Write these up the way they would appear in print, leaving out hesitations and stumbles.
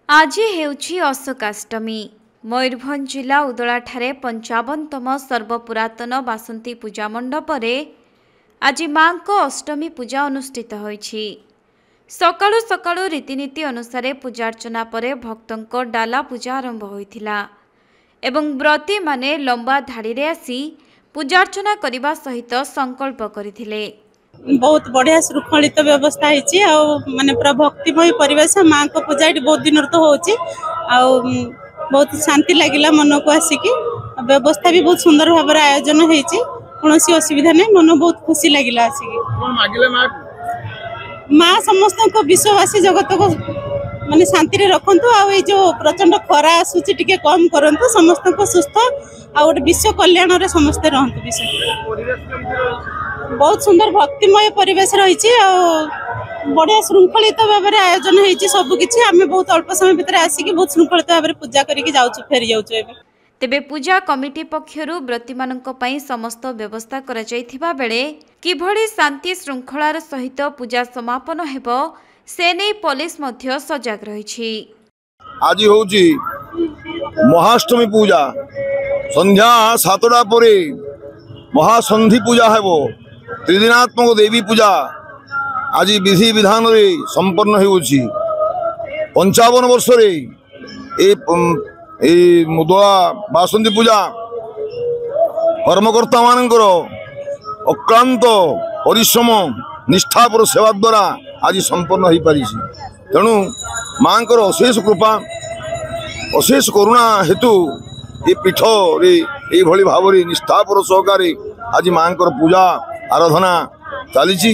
आज हेउछि अशोकाष्टमी। मयूरभंज जिला उदलाठारे 55तम सर्वपुरातन बासंती पूजा मंडपरे आज मां को अष्टमी पूजा अनुष्ठित होइछि। सकाळु सकाळु रीतिनीति अनुसार पूजार्चना परे भक्तों डाला पूजा आरंभ होइथिला एवं व्रती माने लंबा धाड़ी रे आसी पूजार्चना करने सहित संकल्प करथिले। बहुत बढ़िया श्रृंखलित व्यवस्था होती माने पूरा भक्तिमय परिवेश माँ को पूजा ये बहुत दिन तो होची बहुत शांति लगिला मन को आसिकी व्यवस्था भी बहुत सुंदर भाव आयोजन होती कौन असुविधा नहीं मन बहुत खुशी लगिला आसिकी माँ समस्त को विश्ववासी जगत को माने शांति रे रखंतु आ जो प्रचंड खरा आसुची टिके कम करंतु समस्त को सुस्थ आ विश्व कल्याण रे समस्त रहंतु विषय बहुत सुंदर भक्तिमय परिवेश रही बढ़िया श्रृंखलित भाव में आयोजन होती सबकि आम बहुत अल्प समय भितर आसिक बहुत श्रृंखलित भाव में पूजा करके फेरी जाऊँ। तेबे पूजा कमिटी पक्षरु व्रती मानक पई समस्त व्यवस्था करा जायथिबा बेले किभଳି शांति श्रृंखलार सहित पूजा समापन हेबो से नै पुलिस मध्य सजग रहिछि। आज होची महाअष्टमी पूजा संध्या 7टा परे महासंधि पूजा हेबो त्रिदिनात्मक देवी पूजा आज विधि विधान रे संपन्न होउछि। 55 वर्ष रे ए मुदला बासंती पूजा कर्मकर्ता मानकर अक्लांत परिश्रम निष्ठापर सेवा द्वारा आज संपन्न हो पारि। तेणु माँ अशेष कृपा अशेष करुणा हेतु ये पीठ रे ये भाव में निष्ठापर सहकारे आज माँ पूजा आराधना चली।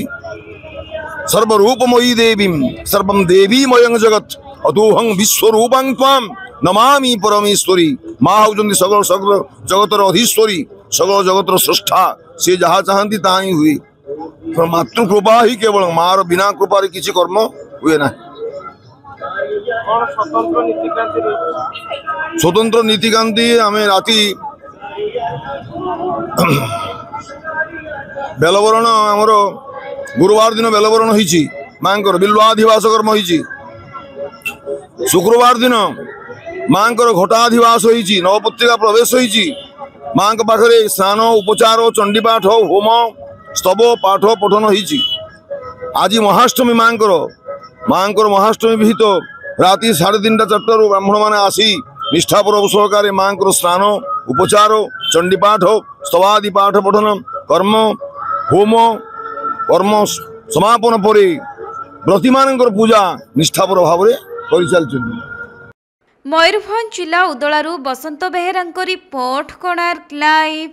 सर्वरूपमयी देवी सर्वं देवीमयं जगत अतोहं विश्वरूपां त्वां नमामि परमेश्वरी। माँ होउचंदी सगल सगल जगतर अधीश्वरी सगल जगतर स्रष्टा से जहाँ चाहती ता ही हुए। मातृकृपा ही केवल मार बिना कृपारे किसी कर्म हुए ना। स्वतंत्र नीतिकांति आम राति बेलवरण आमर गुरुवार दिन बेलवरण होइछि माँ बिल्वाधिवास कर्म होइछि। शुक्रवार दिन माँ घटाधिवास होइछि नवपत्रिका प्रवेश होइछि। माँ पाखरे स्नान उपचार चंडीपाठ होम स्तव पाठ पठन होइछि। आज महाअष्टमी माँ महाअष्टमी विहित राति 3:30 4 ब्राह्मण माने आसी निष्ठापर सहकारे माँ स्नान उपचार चंडीपाठ स्तवादि पाठ पठन कर्म होम कर्म समापन परे व्रती मानकर पूजा निष्ठापर भाव में कर चलछि। मयूरभंज जिला उदलारू बसंत बेहेरांको रिपोर्ट कोणार्क लाइव।